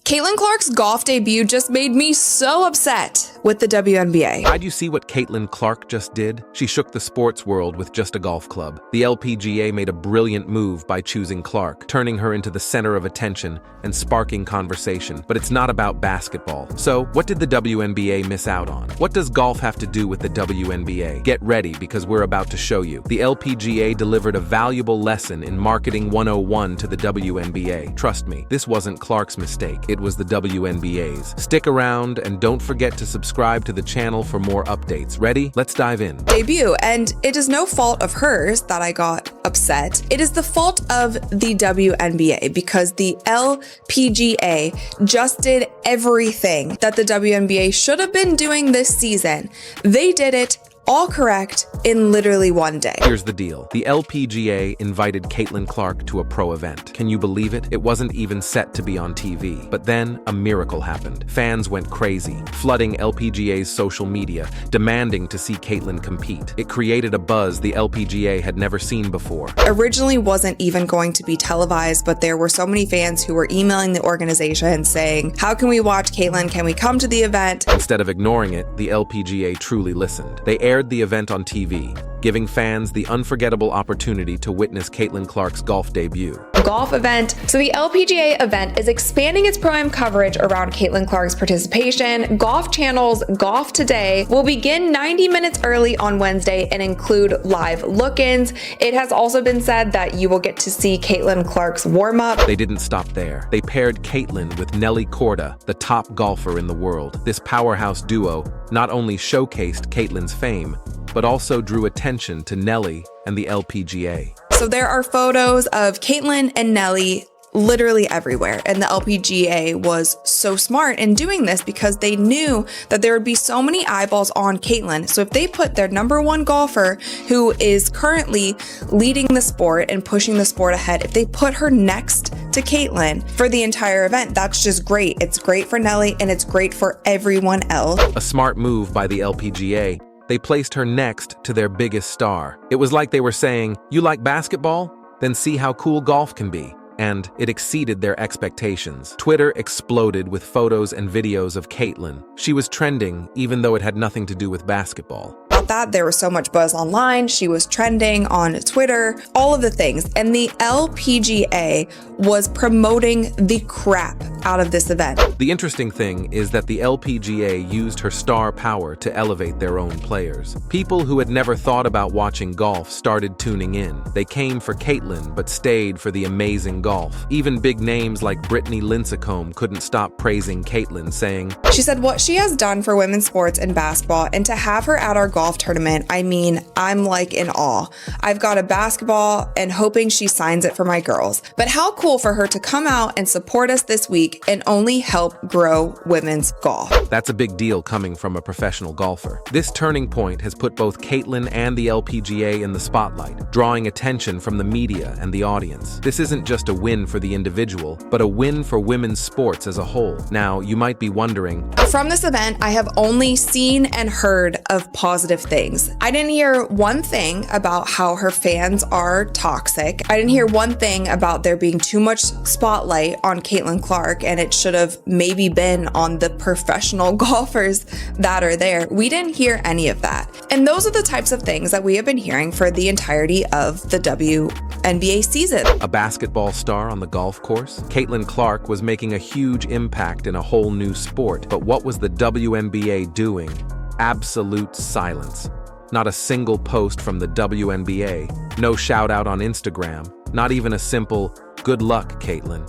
Caitlin Clark's golf debut just made me so upset with the WNBA. Did you see what Caitlin Clark just did? She shook the sports world with just a golf club. The LPGA made a brilliant move by choosing Clark, turning her into the center of attention and sparking conversation. But it's not about basketball. So, what did the WNBA miss out on? What does golf have to do with the WNBA? Get ready, because we're about to show you. The LPGA delivered a valuable lesson in Marketing 101 to the WNBA. Trust me, this wasn't Clark's mistake. It was the WNBA's. Stick around and don't forget to subscribe to the channel for more updates. Ready? Let's dive in. Debut, and it is no fault of hers that I got upset. It is the fault of the WNBA, because the LPGA just did everything that the WNBA should have been doing this season. They did it all correct in literally one day. Here's the deal. The LPGA invited Caitlin Clark to a pro event. Can you believe it? It wasn't even set to be on TV. But then a miracle happened. Fans went crazy, flooding LPGA's social media, demanding to see Caitlin compete. It created a buzz the LPGA had never seen before. Originally wasn't even going to be televised, but there were so many fans who were emailing the organization saying, "How can we watch Caitlin? Can we come to the event?" Instead of ignoring it, the LPGA truly listened. They aired the event on TV, giving fans the unforgettable opportunity to witness Caitlin Clark's golf debut. Golf event. So the LPGA event is expanding its pro-am coverage around Caitlin Clark's participation. Golf Channel's Golf Today will begin 90 minutes early on Wednesday and include live look-ins. It has also been said that you will get to see Caitlin Clark's warm-up. They didn't stop there. They paired Caitlin with Nelly Korda, the top golfer in the world. This powerhouse duo not only showcased Caitlin's fame, but also drew attention to Nelly and the LPGA. So there are photos of Caitlin and Nelly literally everywhere. And the LPGA was so smart in doing this because they knew that there would be so many eyeballs on Caitlin. So if they put their number one golfer, who is currently leading the sport and pushing the sport ahead, if they put her next to Caitlin for the entire event, that's just great. It's great for Nelly and it's great for everyone else. A smart move by the LPGA. They placed her next to their biggest star. It was like they were saying, "You like basketball? Then see how cool golf can be." And it exceeded their expectations. Twitter exploded with photos and videos of Caitlin. She was trending, even though it had nothing to do with basketball. That there was so much buzz online. She was trending on Twitter, all of the things. And the LPGA was promoting the crap out of this event. The interesting thing is that the LPGA used her star power to elevate their own players. People who had never thought about watching golf started tuning in. They came for Caitlin, but stayed for the amazing golf. Even big names like Brittany Lincecum couldn't stop praising Caitlin, saying, "She said what she has done for women's sports and basketball, and to have her at our golf tournament, I mean, I'm like in awe. I've got a basketball and hoping she signs it for my girls. But how cool for her to come out and support us this week and only help grow women's golf." That's a big deal coming from a professional golfer. This turning point has put both Caitlin and the LPGA in the spotlight, drawing attention from the media and the audience. This isn't just a win for the individual, but a win for women's sports as a whole. Now, you might be wondering, from this event, I have only seen and heard of positive things. I didn't hear one thing about how her fans are toxic. I didn't hear one thing about there being too much spotlight on Caitlin Clark and it should have maybe been on the professional golfers that are there. We didn't hear any of that. And those are the types of things that we have been hearing for the entirety of the WNBA season. A basketball star on the golf course? Caitlin Clark was making a huge impact in a whole new sport. But what was the WNBA doing? Absolute silence. Not a single post from the WNBA, no shout out on Instagram, not even a simple, "Good luck, Caitlin."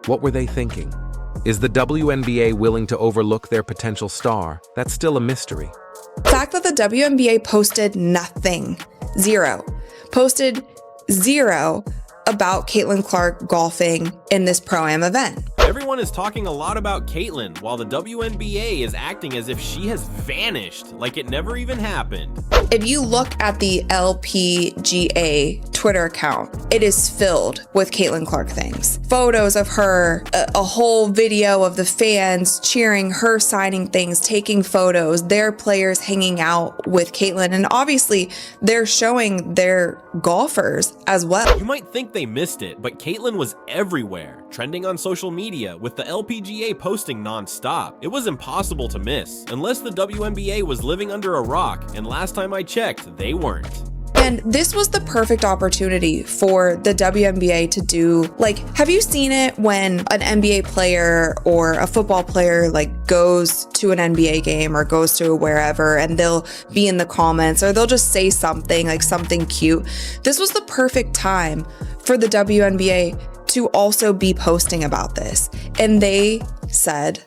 What were they thinking? Is the WNBA willing to overlook their potential star? That's still a mystery. The fact that the WNBA posted nothing, posted zero about Caitlin Clark golfing in this Pro-Am event. Everyone is talking a lot about Caitlin, while the WNBA is acting as if she has vanished, like it never even happened. If you look at the LPGA Twitter account, it is filled with Caitlin Clark things. Photos of her, a whole video of the fans cheering her, signing things, taking photos, their players hanging out with Caitlin, and obviously they're showing their golfers as well. You might think they missed it, but Caitlin was everywhere, trending on social media with the LPGA posting non-stop. It was impossible to miss, unless the WNBA was living under a rock, and last time I checked, they weren't. And this was the perfect opportunity for the WNBA to do, like, have you seen it when an NBA player or a football player like goes to an NBA game or goes to wherever and they'll be in the comments or they'll just say something like something cute? This was the perfect time for the WNBA to also be posting about this. And they said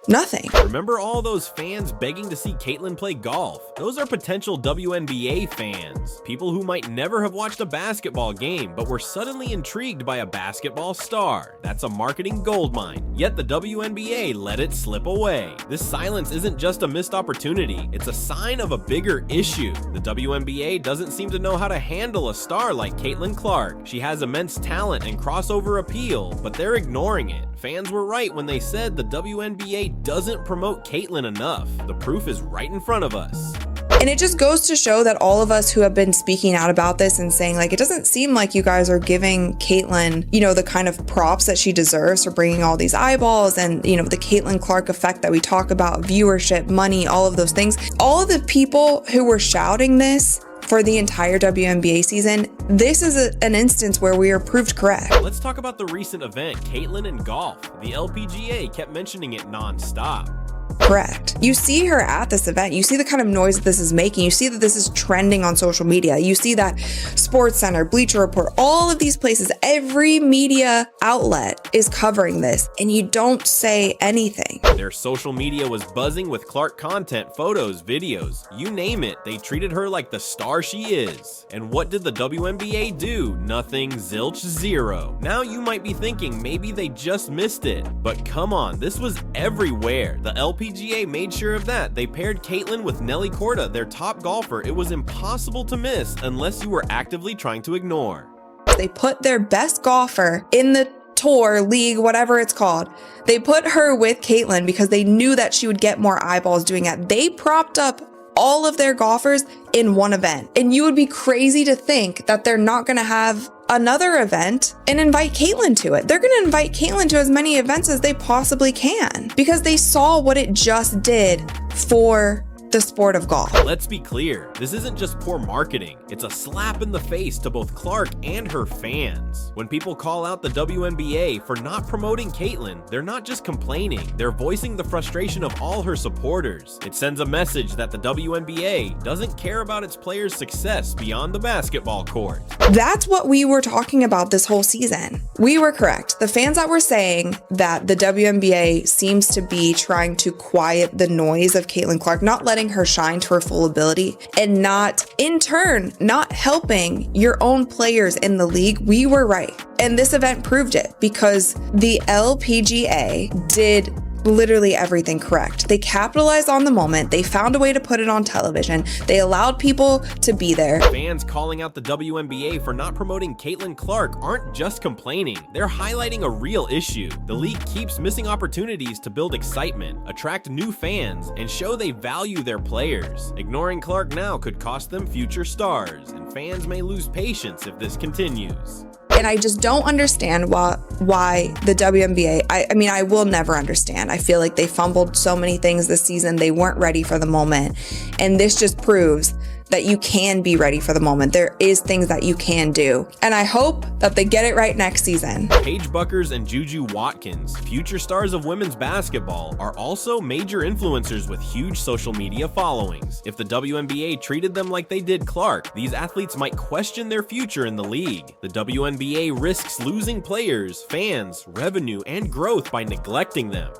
nothing. Remember all those fans begging to see Caitlyn play golf? Those are potential WNBA fans. People who might never have watched a basketball game, but were suddenly intrigued by a basketball star. That's a marketing goldmine. Yet the WNBA let it slip away. This silence isn't just a missed opportunity, it's a sign of a bigger issue. The WNBA doesn't seem to know how to handle a star like Caitlyn Clark. She has immense talent and crossover appeal, but they're ignoring it. Fans were right when they said the WNBA doesn't promote Caitlyn enough. The proof is right in front of us. And it just goes to show that all of us who have been speaking out about this and saying, like, it doesn't seem like you guys are giving Caitlyn, you know, the kind of props that she deserves for bringing all these eyeballs and, you know, the Caitlyn Clark effect that we talk about, viewership, money, all of those things. All of the people who were shouting this for the entire WNBA season, this is an instance where we are proved correct. Let's talk about the recent event, Caitlyn and golf. The LPGA kept mentioning it non-stop. Correct. You see her at this event. You see the kind of noise that this is making. You see that this is trending on social media. You see that SportsCenter, Bleacher Report, all of these places, every media outlet is covering this, and you don't say anything. Their social media was buzzing with Clark content, photos, videos, you name it. They treated her like the star she is. And what did the WNBA do? Nothing, zilch, zero. Now you might be thinking maybe they just missed it, but come on, this was everywhere. The LPGA made sure of that. They paired Caitlyn with Nelly Korda, their top golfer. It was impossible to miss unless you were actively trying to ignore. They put their best golfer in the tour, league, whatever it's called. They put her with Caitlyn because they knew that she would get more eyeballs doing it. They propped up all of their golfers in one event. And you would be crazy to think that they're not going to have another event and invite Caitlyn to it. They're going to invite Caitlyn to as many events as they possibly can because they saw what it just did for the sport of golf. Let's be clear, this isn't just poor marketing, it's a slap in the face to both Clark and her fans. When people call out the WNBA for not promoting Caitlyn, they're not just complaining, they're voicing the frustration of all her supporters. It sends a message that the WNBA doesn't care about its players' success beyond the basketball court. That's what we were talking about this whole season. We were correct. The fans that were saying that the WNBA seems to be trying to quiet the noise of Caitlyn Clark, not letting her shine to her full ability, and not, in turn, not helping your own players in the league, we were right. And this event proved it because the LPGA did literally everything correct. They capitalized on the moment. They found a way to put it on television. They allowed people to be there. Fans calling out the WNBA for not promoting Caitlyn Clark aren't just complaining. They're highlighting a real issue. The league keeps missing opportunities to build excitement, attract new fans, and show they value their players. Ignoring Clark now could cost them future stars, and fans may lose patience if this continues. And I just don't understand why the WNBA, I mean, I will never understand. I feel like they fumbled so many things this season. They weren't ready for the moment. And this just proves that you can be ready for the moment. There is things that you can do. And I hope that they get it right next season. Paige Bueckers and Juju Watkins, future stars of women's basketball, are also major influencers with huge social media followings. If the WNBA treated them like they did Clark, these athletes might question their future in the league. The WNBA risks losing players, fans, revenue, and growth by neglecting them.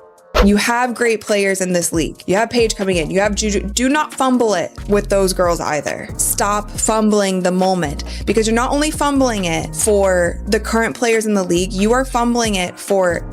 You have great players in this league. You have Paige coming in. You have Juju. Do not fumble it with those girls either. Stop fumbling the moment because you're not only fumbling it for the current players in the league, you are fumbling it for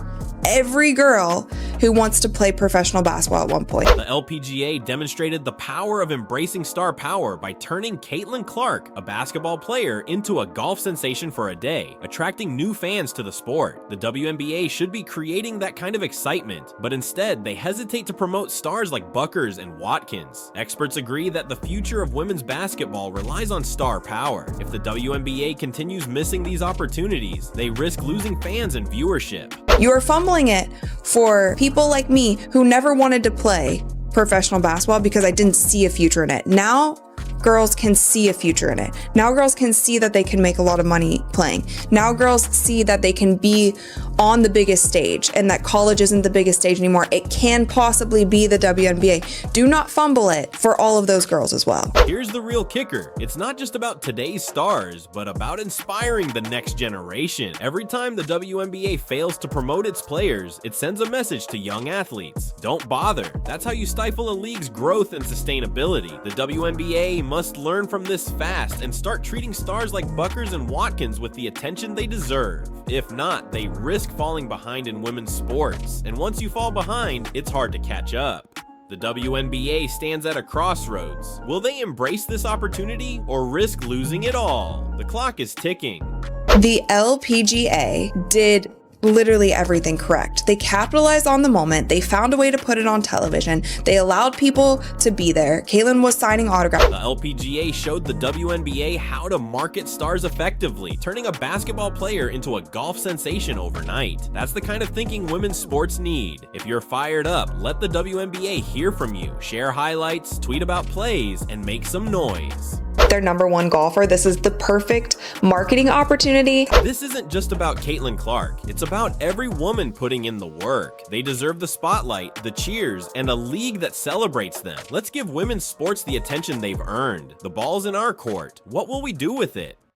every girl who wants to play professional basketball at one point. The LPGA demonstrated the power of embracing star power by turning Caitlyn Clark, a basketball player, into a golf sensation for a day, attracting new fans to the sport. The WNBA should be creating that kind of excitement, but instead they hesitate to promote stars like Bueckers and Watkins. Experts agree that the future of women's basketball relies on star power. If the WNBA continues missing these opportunities, they risk losing fans and viewership. You are fumbling it for people like me who never wanted to play professional basketball because I didn't see a future in it. Now, girls can see a future in it. Now girls can see that they can make a lot of money playing. Now girls see that they can be on the biggest stage and that college isn't the biggest stage anymore. It can possibly be the WNBA. Do not fumble it for all of those girls as well. Here's the real kicker. It's not just about today's stars, but about inspiring the next generation. Every time the WNBA fails to promote its players, it sends a message to young athletes. Don't bother. That's how you stifle a league's growth and sustainability. The WNBA must learn from this fast and start treating stars like Buckers and Watkins with the attention they deserve. If not, they risk falling behind in women's sports, and once you fall behind, it's hard to catch up. The WNBA stands at a crossroads. Will they embrace this opportunity or risk losing it all? The clock is ticking. The LPGA did literally everything correct. They capitalized on the moment. They found a way to put it on television. They allowed people to be there. Caitlin was signing autographs. The LPGA showed the WNBA how to market stars effectively, turning a basketball player into a golf sensation overnight. That's the kind of thinking women's sports need. If you're fired up, let the WNBA hear from you. Share highlights, tweet about plays, and make some noise. Their #1 golfer. This is the perfect marketing opportunity. This isn't just about Caitlin Clark. It's about every woman putting in the work. They deserve the spotlight, the cheers, and a league that celebrates them. Let's give women's sports the attention they've earned. The ball's in our court. What will we do with it?